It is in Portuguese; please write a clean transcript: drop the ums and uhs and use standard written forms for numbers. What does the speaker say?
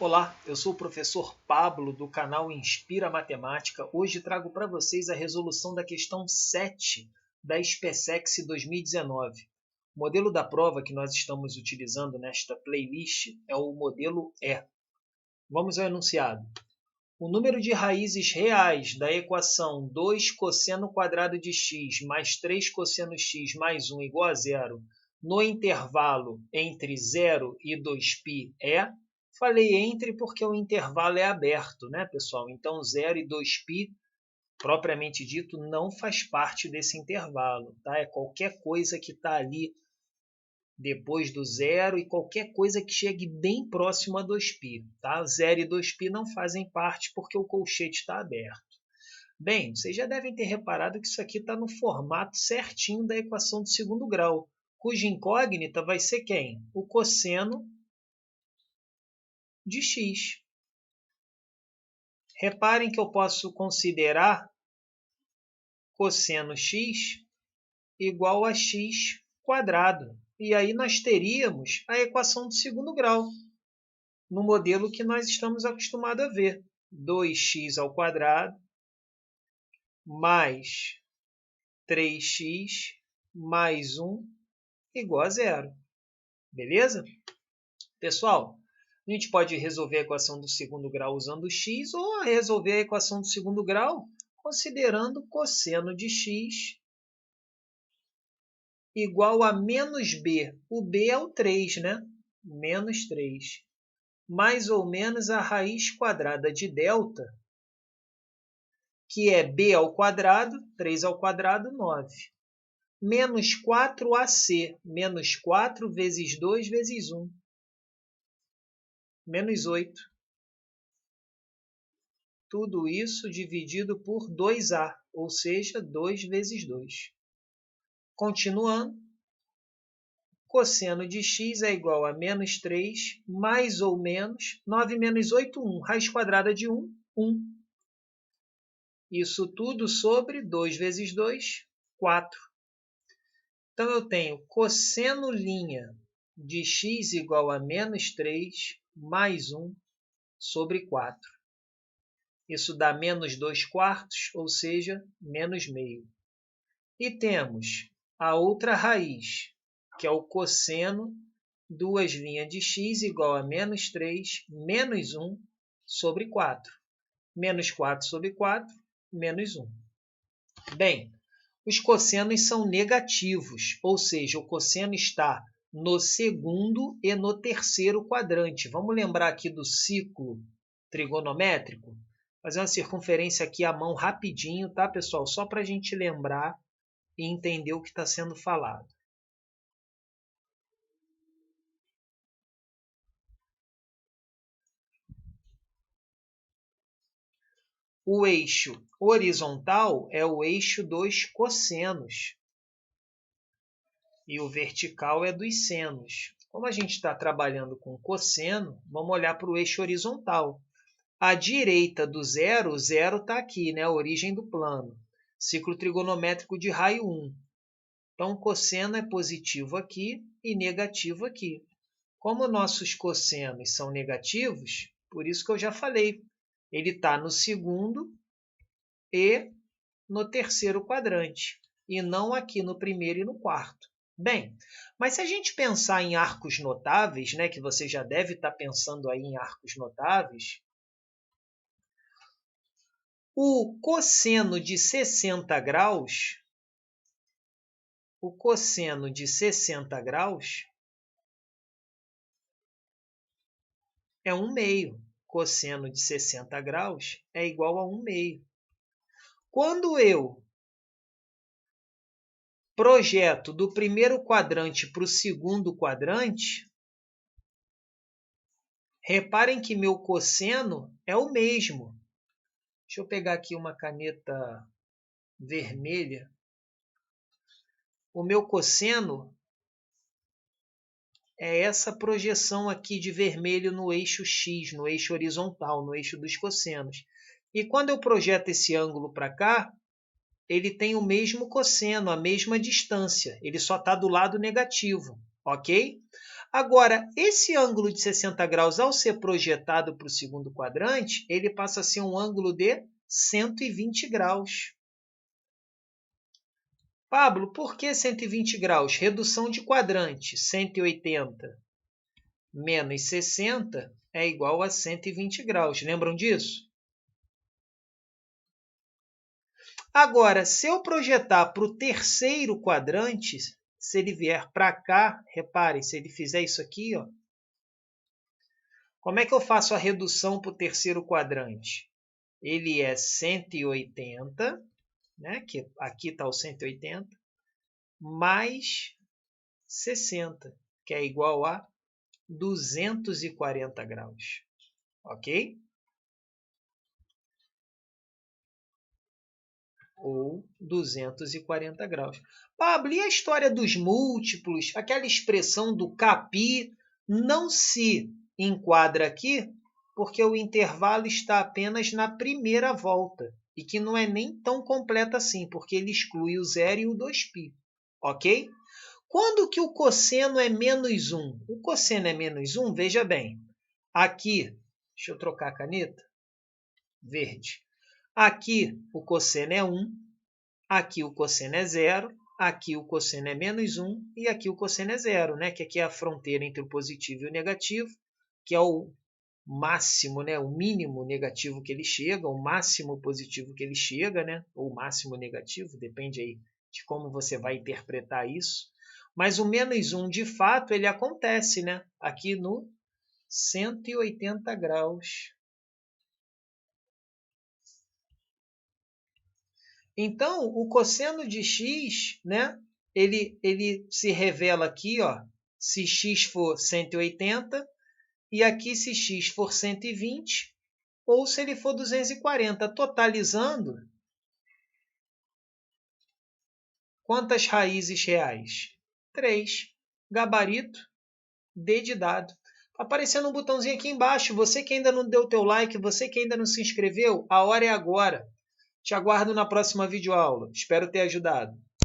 Olá, eu sou o professor Pablo do canal Inspira Matemática. Hoje trago para vocês a resolução da questão 7 da SPSEC 2019. O modelo da prova que nós estamos utilizando nesta playlist é o modelo E. Vamos ao enunciado. O número de raízes reais da equação 2 cosseno quadrado de x mais 3 cosseno x mais 1 igual a zero no intervalo entre 0 e 2π é... Falei entre porque o intervalo é aberto, né, pessoal? Então, 0 e 2π, propriamente dito, não faz parte desse intervalo, tá? É qualquer coisa que está ali depois do zero e qualquer coisa que chegue bem próximo a 2π, tá? 0 e 2π não fazem parte porque o colchete está aberto. Bem, vocês já devem ter reparado que isso aqui está no formato certinho da equação do segundo grau, cuja incógnita vai ser quem? O cosseno de x. Reparem que eu posso considerar cosseno x igual a x quadrado. E aí nós teríamos a equação do segundo grau, no modelo que nós estamos acostumados a ver. 2x ao quadrado mais 3x mais 1 igual a zero. Beleza? Pessoal, a gente pode resolver a equação do segundo grau usando x ou resolver a equação do segundo grau considerando cosseno de x igual a menos b. O b é o 3, né? Menos 3. Mais ou menos a raiz quadrada de delta, que é b ao quadrado, 3 ao quadrado, 9. Menos 4ac, menos 4 vezes 2 vezes 1. Menos 8. Tudo isso dividido por 2a, ou seja, 2 vezes 2. Continuando, cosseno de x é igual a menos 3, mais ou menos 9 menos 8, 1. Raiz quadrada de 1, 1. Isso tudo sobre 2 vezes 2, 4. Então, eu tenho cosseno linha de x igual a menos 3 mais 1 sobre 4. Isso dá menos 2 quartos, ou seja, menos meio. E temos a outra raiz, que é o cosseno, duas linhas de x igual a menos 3 menos 1 sobre 4. Menos 4 sobre 4, menos 1. Bem, os cossenos são negativos, ou seja, o cosseno está no segundo e no terceiro quadrante. Vamos lembrar aqui do ciclo trigonométrico? Fazer uma circunferência aqui à mão rapidinho, tá, pessoal? Só para a gente lembrar e entender o que está sendo falado. O eixo horizontal é o eixo dos cossenos e o vertical é dos senos. Como a gente está trabalhando com cosseno, vamos olhar para o eixo horizontal. À direita do zero, o zero está aqui, né? A origem do plano. Ciclo trigonométrico de raio 1. Então, cosseno é positivo aqui e negativo aqui. Como nossos cossenos são negativos, por isso que eu já falei, ele está no segundo e no terceiro quadrante, e não aqui no primeiro e no quarto. Bem, mas se a gente pensar em arcos notáveis, né, que você já deve estar pensando aí em arcos notáveis, o cosseno de 60 graus, é 1 meio. Cosseno de 60 graus é igual a 1 meio. Quando eu projeto do primeiro quadrante para o segundo quadrante, reparem que meu cosseno é o mesmo. Deixa eu pegar aqui uma caneta vermelha. O meu cosseno é essa projeção aqui de vermelho no eixo x, no eixo horizontal, no eixo dos cossenos. E quando eu projeto esse ângulo para cá, ele tem o mesmo cosseno, a mesma distância. Ele só está do lado negativo, ok? Agora, esse ângulo de 60 graus, ao ser projetado para o segundo quadrante, ele passa a ser um ângulo de 120 graus. Pablo, por que 120 graus? Redução de quadrante. 180 menos 60 é igual a 120 graus. Lembram disso? Agora, se eu projetar para o terceiro quadrante, se ele vier para cá, reparem, se ele fizer isso aqui, ó, como é que eu faço a redução para o terceiro quadrante? Ele é 180, né? Que aqui está o 180, mais 60, que é igual a 240 graus. Ok? Ou 240 graus. Pablo, e a história dos múltiplos? Aquela expressão do capi não se enquadra aqui porque o intervalo está apenas na primeira volta e que não é nem tão completa assim, porque ele exclui o zero e o 2π. Ok? Quando que o cosseno é menos 1? O cosseno é menos 1, veja bem. Aqui, deixa eu trocar a caneta, verde. Aqui o cosseno é 1, aqui o cosseno é 0, aqui o cosseno é menos 1 e aqui o cosseno é 0, né? Que aqui é a fronteira entre o positivo e o negativo, que é o máximo, né? O mínimo negativo que ele chega, o máximo positivo que ele chega, né? Ou o máximo negativo, depende aí de como você vai interpretar isso. Mas o menos 1, de fato, ele acontece, né? Aqui no 180 graus. Então, o cosseno de x, né, ele se revela aqui, ó, se x for 180, e aqui se x for 120, ou se ele for 240, totalizando quantas raízes reais? 3. Gabarito, D de dado. Está aparecendo um botãozinho aqui embaixo. Você que ainda não deu o teu like, você que ainda não se inscreveu, a hora é agora. Te aguardo na próxima videoaula. Espero ter ajudado.